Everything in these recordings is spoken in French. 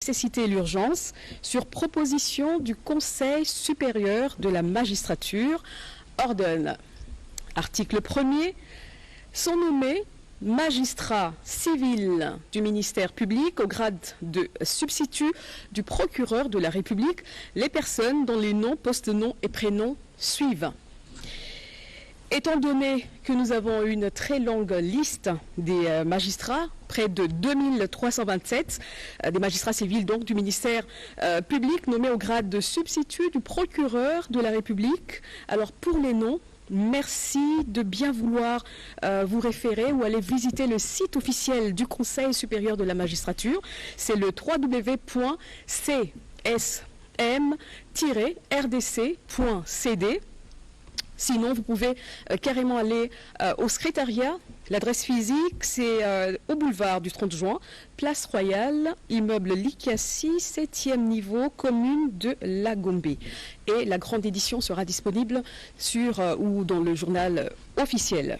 nécessité et l'urgence sur proposition du Conseil supérieur de la magistrature, ordonne. Article 1er. Sont nommés magistrats civils du ministère public au grade de substitut du procureur de la République les personnes dont les noms, post-noms et prénoms suivent. Étant donné que nous avons une très longue liste des magistrats, près de 2327, des magistrats civils donc du ministère public nommés au grade de substitut du procureur de la République. Alors pour les noms, merci de bien vouloir vous référer ou aller visiter le site officiel du Conseil supérieur de la magistrature. C'est le www.csm-rdc.cd. Sinon, vous pouvez carrément aller au secrétariat. L'adresse physique, c'est au boulevard du 30 juin, place Royale, immeuble Likassi, 7e niveau, commune de La Gombe. Et la grande édition sera disponible sur ou dans le journal officiel.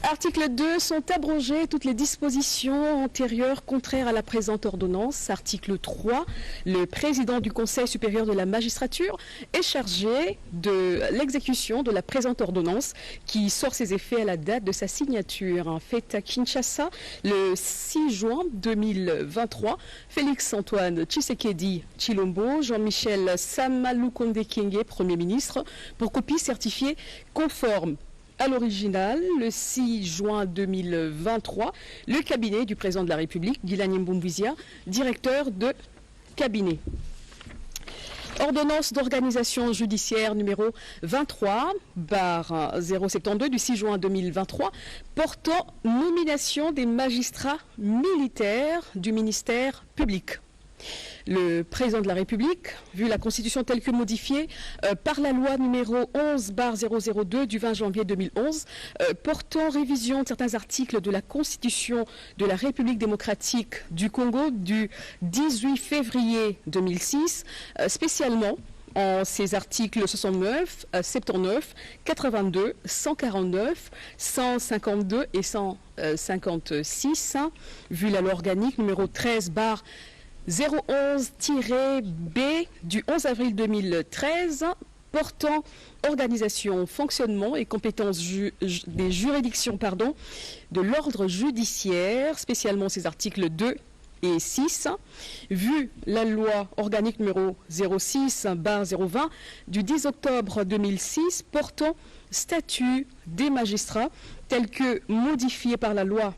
Article 2, sont abrogées toutes les dispositions antérieures contraires à la présente ordonnance. Article 3, le président du Conseil supérieur de la magistrature est chargé de l'exécution de la présente ordonnance qui sort ses effets à la date de sa signature. Faite à Kinshasa le 6 juin 2023, Félix-Antoine Tshisekedi Tshilombo, Jean-Michel Samalukonde Kyenge, Premier ministre, pour copie certifiée conforme à l'original, le 6 juin 2023, le cabinet du président de la République, Guilani Mboumbouizia, directeur de cabinet. Ordonnance d'organisation judiciaire numéro 23/072 du 6 juin 2023 portant nomination des magistrats militaires du ministère public. Le président de la République, vu la Constitution telle que modifiée par la loi numéro 11/002 du 20 janvier 2011, portant révision de certains articles de la Constitution de la République démocratique du Congo du 18 février 2006, spécialement en ces articles 69, 79, 82, 149, 152 et 156, vu la loi organique numéro 13/011-B du 11 avril 2013 portant organisation, fonctionnement et compétences des juridictions de l'ordre judiciaire, spécialement ces articles 2 et 6, vu la loi organique numéro 06/020 du 10 octobre 2006 portant statut des magistrats tel que modifié par la loi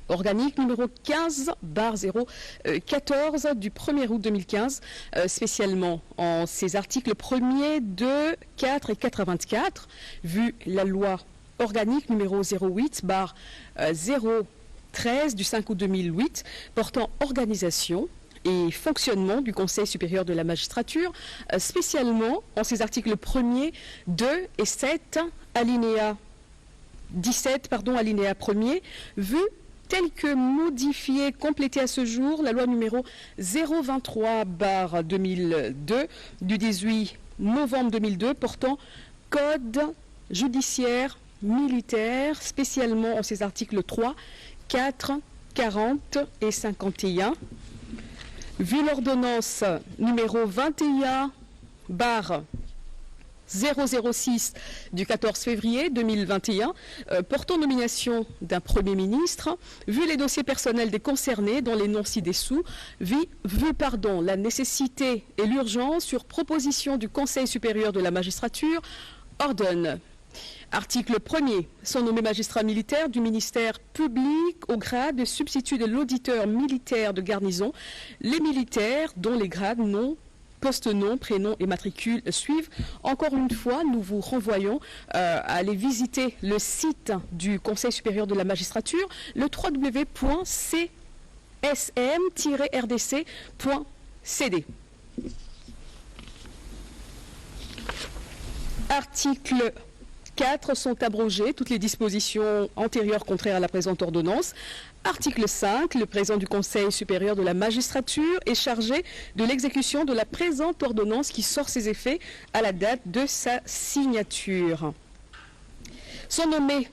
organique numéro 15/014 du 1er août 2015, spécialement en ses articles 1er, 2, 4 et 84, vu la loi organique numéro 08/013 du 5 août 2008, portant organisation et fonctionnement du Conseil supérieur de la magistrature, spécialement en ses articles 1er, 2 et 7, alinéa 17, alinéa 1er, vu tel que modifié, complété à ce jour, la loi numéro 023/2002 du 18 novembre 2002 portant code judiciaire militaire, spécialement en ses articles 3, 4, 40 et 51. Vu l'ordonnance numéro 21/006 du 14 février 2021 portant nomination d'un Premier ministre, vu les dossiers personnels des concernés dont les noms ci-dessous, vu la nécessité et l'urgence sur proposition du Conseil supérieur de la magistrature, ordonne. Article 1er. Sont nommés magistrats militaires du ministère public au grade de substitut de l'auditeur militaire de garnison les militaires dont les grades noms, post-nom, prénom et matricule suivent. Encore une fois, nous vous renvoyons à aller visiter le site du Conseil supérieur de la magistrature, le www.csm-rdc.cd. Article 4. Sont abrogées toutes les dispositions antérieures contraires à la présente ordonnance. Article 5. Le président du Conseil supérieur de la magistrature est chargé de l'exécution de la présente ordonnance qui sort ses effets à la date de sa signature. Sont nommés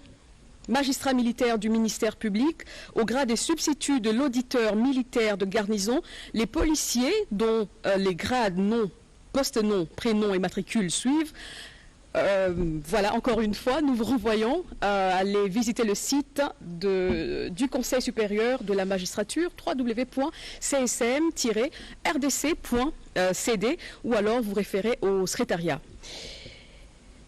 magistrats militaires du ministère public, au grade et substitut de l'auditeur militaire de garnison, les policiers dont les grades nom, poste nom, prénom et matricule suivent. Voilà, encore une fois, nous vous renvoyons à aller visiter le site du Conseil supérieur de la magistrature, www.csm-rdc.cd, ou alors vous référez au secrétariat.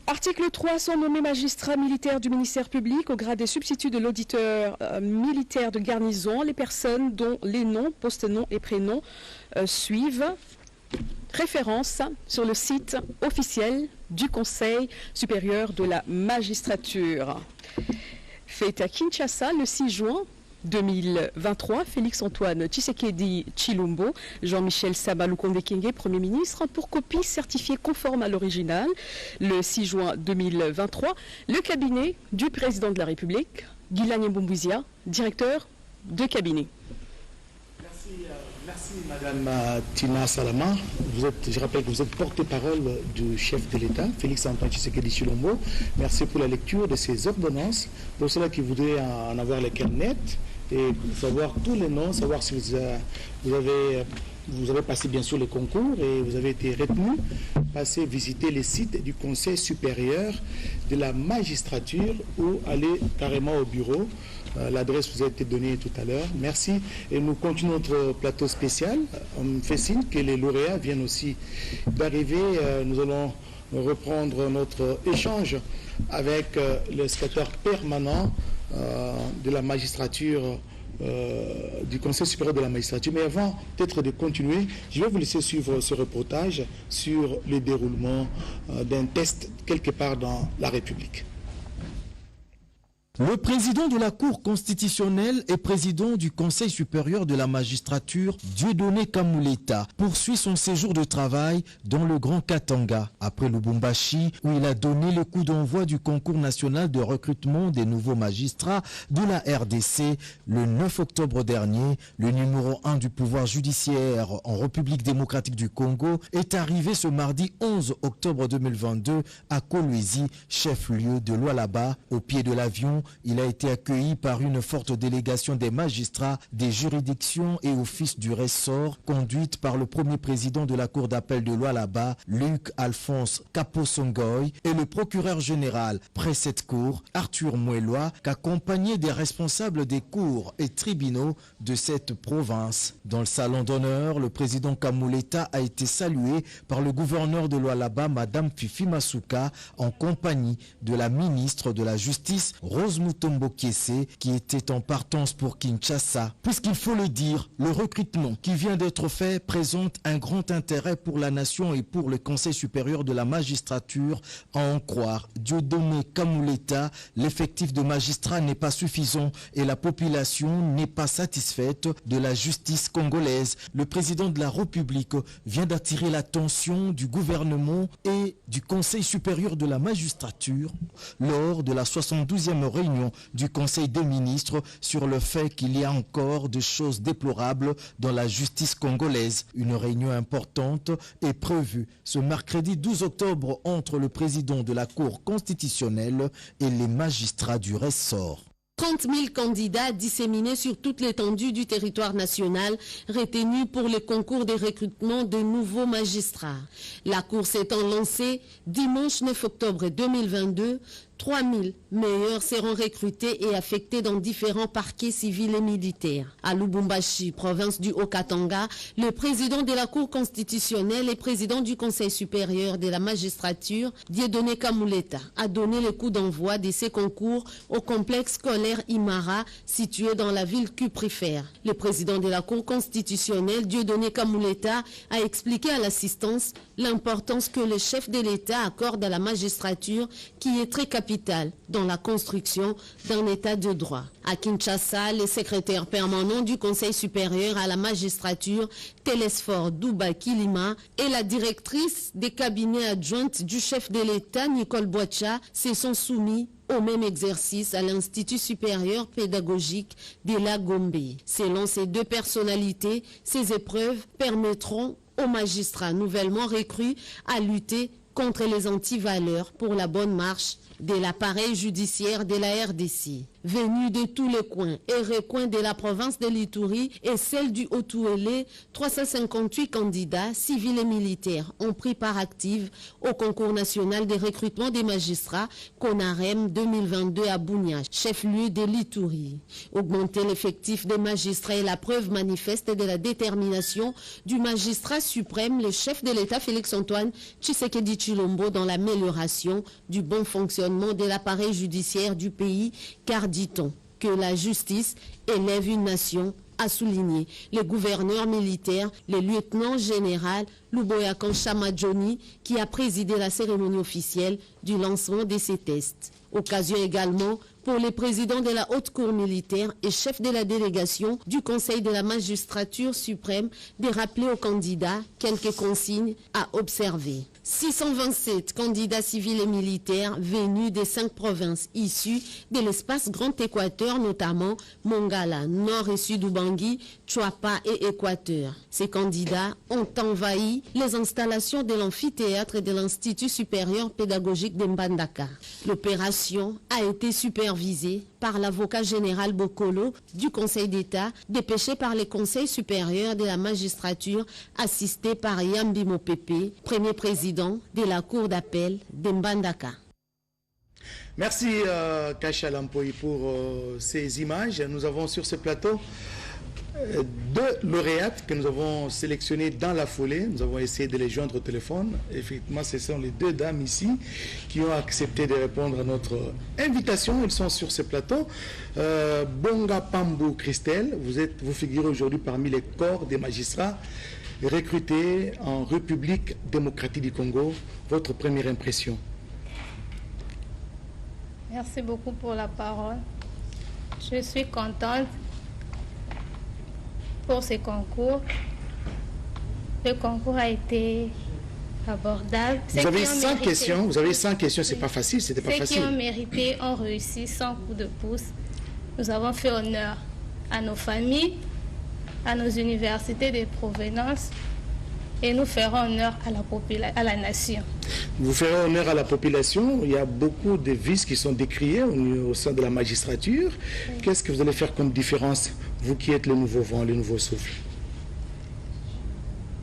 Article 3, sont nommés magistrats militaires du ministère public au grade et substitut de l'auditeur militaire de garnison les personnes dont les noms, poste-noms et prénoms suivent. Référence sur le site officiel du Conseil supérieur de la magistrature. Fait à Kinshasa le 6 juin 2023, Félix-Antoine Tshisekedi Tshilombo, Jean-Michel Sama-Lukonde Kyenge, Premier ministre, pour copie certifiée conforme à l'original. Le 6 juin 2023, le cabinet du président de la République, Guilagne Mboumbouizia, directeur de cabinet. Merci Madame Tina Salama. Je rappelle que vous êtes porte-parole du chef de l'État, Félix-Antoine Tshisekedi Tshilombo. Merci pour la lecture de ces ordonnances. Pour ceux qui voudraient en avoir les nettes et savoir tous les noms, savoir si vous avez passé bien sûr les concours et vous avez été retenu, passez visiter les sites du Conseil supérieur de la magistrature ou aller carrément au bureau. L'adresse vous a été donnée tout à l'heure. Merci. Et nous continuons notre plateau spécial. On me fait signe que les lauréats viennent aussi d'arriver. Nous allons reprendre notre échange avec le secrétaire permanent de la magistrature, du Conseil supérieur de la magistrature. Mais avant peut-être de continuer, je vais vous laisser suivre ce reportage sur le déroulement d'un test quelque part dans la République. Le président de la Cour constitutionnelle et président du Conseil supérieur de la magistrature, Dieudonné Kamuleta, poursuit son séjour de travail dans le Grand Katanga, après Lubumbashi, où il a donné le coup d'envoi du concours national de recrutement des nouveaux magistrats de la RDC le 9 octobre dernier. Le numéro 1 du pouvoir judiciaire en République démocratique du Congo est arrivé ce mardi 11 octobre 2022 à Kolwezi, chef-lieu de Lualaba. Au pied de l'avion, il a été accueilli par une forte délégation des magistrats, des juridictions et offices du ressort, conduite par le premier président de la Cour d'appel de Lualaba, Luc Alphonse Kaposongoy, et le procureur général près cette cour, Arthur Mouelois, qu'accompagné des responsables des cours et tribunaux de cette province. Dans le salon d'honneur, le président Kamuleta a été salué par le gouverneur de Lualaba, Madame Fifi Masuka, en compagnie de la ministre de la Justice, Rose Mutombo Kiese, qui était en partance pour Kinshasa. Puisqu'il faut le dire, le recrutement qui vient d'être fait présente un grand intérêt pour la nation et pour le Conseil supérieur de la magistrature. À en croire Dieudonné Kamuleta, l'effectif de magistrats n'est pas suffisant et la population n'est pas satisfaite de la justice congolaise. Le président de la République vient d'attirer l'attention du gouvernement et du Conseil supérieur de la magistrature lors de la 72e réunion du Conseil des ministres sur le fait qu'il y a encore des choses déplorables dans la justice congolaise. Une réunion importante est prévue ce mercredi 12 octobre entre le président de la Cour constitutionnelle et les magistrats du ressort. 30 000 candidats disséminés sur toute l'étendue du territoire national retenus pour le concours de recrutement de nouveaux magistrats. La Cour s'étant lancée dimanche 9 octobre 2022, 3 000 meilleurs seront recrutés et affectés dans différents parquets civils et militaires. À Lubumbashi, province du Haut-Katanga, le président de la Cour constitutionnelle et président du Conseil supérieur de la magistrature, Dieudonné Kamuleta, a donné le coup d'envoi de ces concours au complexe scolaire Imara, situé dans la ville cuprifère. Le président de la Cour constitutionnelle, Dieudonné Kamuleta, a expliqué à l'assistance l'importance que le chef de l'État accorde à la magistrature, qui est très capitale dans la construction d'un état de droit. À Kinshasa, le secrétaire permanent du Conseil supérieur à la magistrature, Télésphore Douba Kilima, et la directrice des cabinets adjointes du chef de l'État, Nicole Boacha, se sont soumis au même exercice à l'Institut supérieur pédagogique de la Gombe. Selon ces deux personnalités, ces épreuves permettront aux magistrats nouvellement recrues à lutter contre les antivaleurs pour la bonne marche de l'appareil judiciaire de la RDC. Venus de tous les coins et recoins de la province de l'Ituri et celle du Haut-Ouélé, 358 candidats civils et militaires ont pris part active au concours national de recrutement des magistrats CONAREM 2022 à Bunia, chef-lieu de l'Ituri. Augmenter l'effectif des magistrats est la preuve manifeste de la détermination du magistrat suprême, le chef de l'État Félix-Antoine Tshisekedi Tshilombo, dans l'amélioration du bon fonctionnement de l'appareil judiciaire du pays, car dit-on que la justice élève une nation, a souligné le gouverneur militaire, le lieutenant général Luboyakan Chamadjoni, qui a présidé la cérémonie officielle du lancement de ces tests. Occasion également pour les présidents de la Haute Cour militaire et chef de la délégation du Conseil de la magistrature suprême de rappeler aux candidats quelques consignes à observer. 627 candidats civils et militaires venus des 5 provinces issues de l'espace Grand Équateur, notamment Mongala, Nord et Sud Ubangui, Chuapa et Équateur. Ces candidats ont envahi les installations de l'amphithéâtre et de l'Institut supérieur pédagogique de Mbandaka. L'opération a été supervisée par l'avocat général Bokolo du Conseil d'État, dépêché par le Conseil supérieur de la magistrature, assisté par Yambi Mopepe, premier président de la Cour d'appel de Mbandaka. Merci Kacha Lampoy pour ces images. Nous avons sur ce plateau deux lauréates que nous avons sélectionnées dans la foulée. Nous avons essayé de les joindre au téléphone. Effectivement, ce sont les deux dames ici qui ont accepté de répondre à notre invitation. Ils sont sur ce plateau. Bonga Pambou Christelle, vous figurez aujourd'hui parmi les corps des magistrats recrutés en République démocratique du Congo. Votre première impression? Merci beaucoup pour la parole. Je suis contente pour ce concours. Le concours a été abordable. Vous avez 100 questions, c'est pas facile, c'était pas facile. Ceux qui ont mérité ont réussi sans coup de pouce. Nous avons fait honneur à nos familles, à nos universités de provenance, et nous ferons honneur à la nation. Vous ferez honneur à la population. Il y a beaucoup de vices qui sont décriés au sein de la magistrature. Oui. Qu'est-ce que vous allez faire comme différence, vous qui êtes le nouveau vent, le nouveau souffle?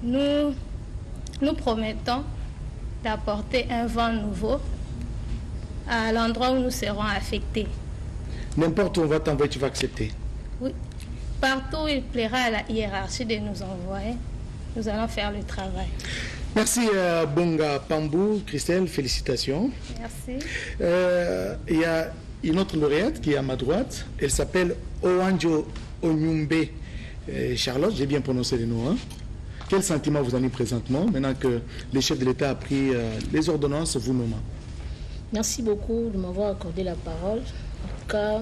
Nous promettons d'apporter un vent nouveau à l'endroit où nous serons affectés. N'importe où on va t'envoyer, tu vas accepter? Oui. Partout où il plaira à la hiérarchie de nous envoyer, nous allons faire le travail. Merci Bonga Pambou, Christelle, félicitations. Merci. Il y a une autre lauréate qui est à ma droite. Elle s'appelle Owanjo Onyumbe Charlotte, j'ai bien prononcé les noms. Hein? Quel sentiment vous en avez présentement, maintenant que le chef de l'État a pris les ordonnances vous nommant? Merci beaucoup de m'avoir accordé la parole. En tout cas,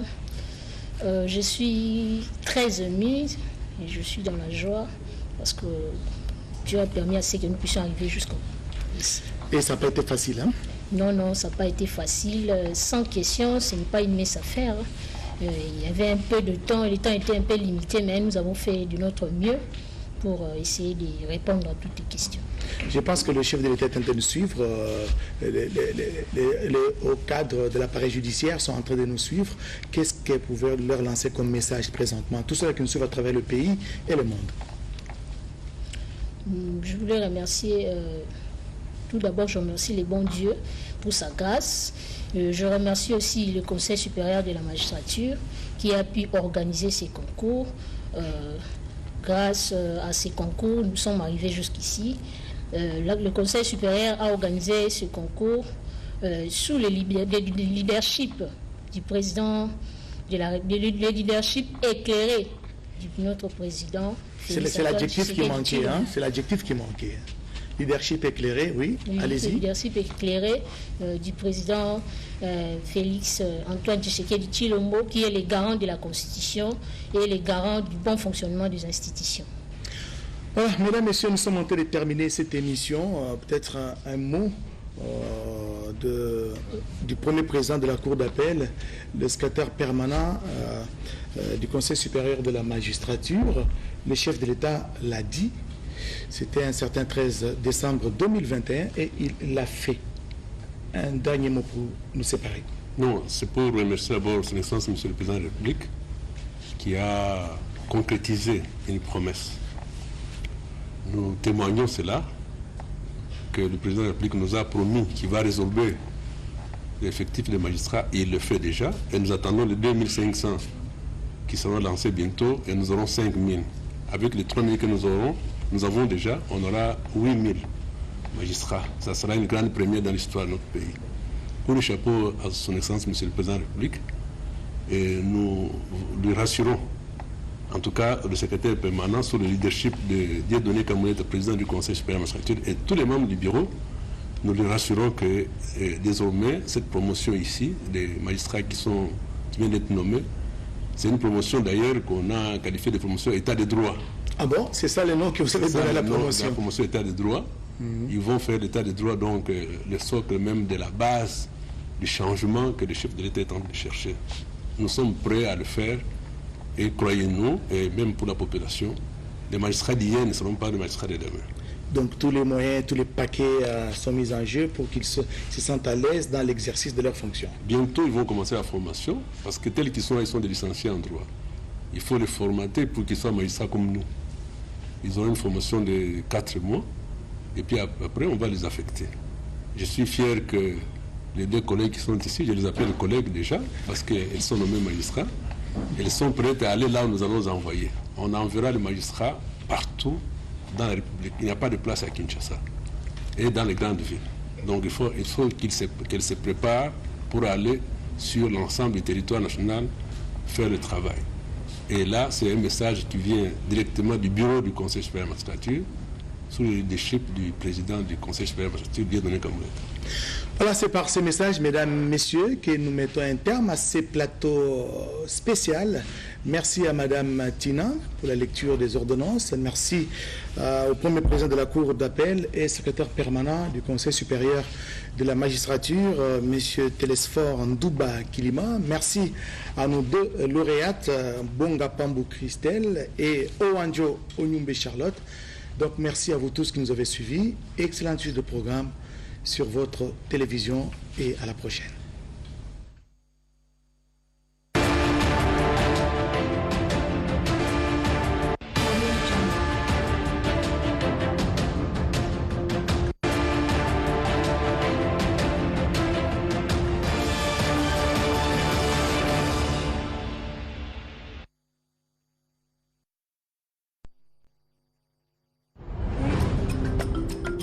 je suis très émue et je suis dans la joie parce que Dieu a permis à ce que nous puissions arriver jusqu'au bout. Et ça n'a pas été facile, hein? Non, ça n'a pas été facile. Sans question, ce n'est pas une mince affaire. Il y avait un peu de temps, le temps était un peu limité, mais nous avons fait de notre mieux pour essayer de répondre à toutes les questions. Je pense que le chef de l'État est en train de suivre, au cadre de l'appareil judiciaire sont en train de nous suivre. Qu'est-ce que vous pouvez leur lancer comme message présentement? Tous ceux qui nous suivent à travers le pays et le monde. Je voulais remercier, tout d'abord je remercie le bon Dieu pour sa grâce. Je remercie aussi le Conseil supérieur de la magistrature qui a pu organiser ces concours. Grâce à ces concours, nous sommes arrivés jusqu'ici. Le Conseil supérieur a organisé ce concours sous le leadership du président, le leadership éclairé de notre président. C'est l'adjectif qui manquait, hein? C'est l'adjectif qui manquait. Leadership éclairé, oui, allez-y. Le leadership éclairé du président Félix Antoine Tshisekedi Tshilombo, qui est le garant de la Constitution et le garant du bon fonctionnement des institutions. Voilà, mesdames, messieurs, nous sommes en train de terminer cette émission. Peut-être un mot du premier président de la Cour d'appel, le secrétaire permanent du Conseil supérieur de la magistrature. Le chef de l'État l'a dit, C'était un certain 13 décembre 2021 et il l'a fait. Un dernier mot pour nous séparer. Non, c'est pour remercier d'abord son Excellence, Monsieur le Président de la République, qui a concrétisé une promesse. Nous témoignons cela, que le Président de la République nous a promis qu'il va résorber l'effectif des magistrats, et il le fait déjà, et nous attendons les 2500 qui seront lancés bientôt, et nous aurons 5000. Avec les 3000 que nous aurons, on aura 8000 magistrats. Ça sera une grande première dans l'histoire de notre pays. Pour le chapeau à son Excellence, Monsieur le Président de la République, et nous lui rassurons, en tout cas le secrétaire permanent, sous le leadership de Dieudonné Kamouleta, président du Conseil supérieur de la magistrature, et tous les membres du bureau, nous lui rassurons que désormais, cette promotion ici, des magistrats qui viennent d'être nommés, c'est une promotion d'ailleurs qu'on a qualifiée de promotion état de droit. Ah bon? C'est ça le nom que vous avez donné à la promotion? La promotion état de droit. Ils vont faire l'état de droit, donc le socle même de la base du changement que le chef de l'État est en train de chercher. Nous sommes prêts à le faire et croyez-nous, et même pour la population, les magistrats d'hier ne seront pas les magistrats de demain. Donc tous les moyens, tous les paquets sont mis en jeu pour qu'ils se sentent à l'aise dans l'exercice de leurs fonctions. Bientôt, ils vont commencer la formation, parce que tels qu'ils sont, ils sont des licenciés en droit. Il faut les formater pour qu'ils soient magistrats comme nous. Ils auront une formation de 4 mois, et puis après, on va les affecter. Je suis fier que les 2 collègues qui sont ici, je les appelle collègues déjà, parce qu'ils sont nommés magistrats. Ils sont prêts à aller là où nous allons les envoyer. On enverra les magistrats partout dans la République. Il n'y a pas de place à Kinshasa et dans les grandes villes. Donc il faut qu'ils se préparent pour aller sur l'ensemble du territoire national faire le travail. Et là, c'est un message qui vient directement du bureau du Conseil supérieur de la magistrature, sous le leadership du président du Conseil supérieur de la magistrature, Dieudonné Kamouleta. Voilà, c'est par ces messages, mesdames, messieurs, que nous mettons un terme à ces plateaux spéciaux. Merci à madame Tina pour la lecture des ordonnances. Merci au premier président de la Cour d'appel et secrétaire permanent du Conseil supérieur de la magistrature, monsieur Télésphore Ndouba Kilima. Merci à nos 2 lauréates, Bonga Pambou Christelle et Owanjo Onyumbe Charlotte. Donc merci à vous tous qui nous avez suivis. Excellente suite de programme sur votre télévision et à la prochaine.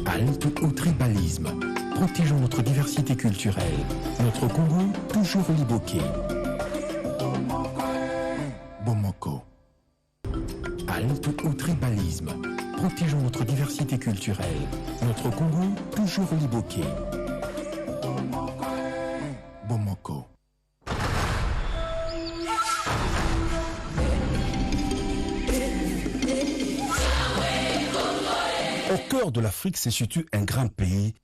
Halte au tribalisme. Protégeons notre diversité culturelle. Notre Congo, toujours liboqué. Bomoko. Halte au tribalisme. Protégeons notre diversité culturelle. Notre Congo, toujours liboqué. Bomoko. Au cœur de l'Afrique se situe un grand pays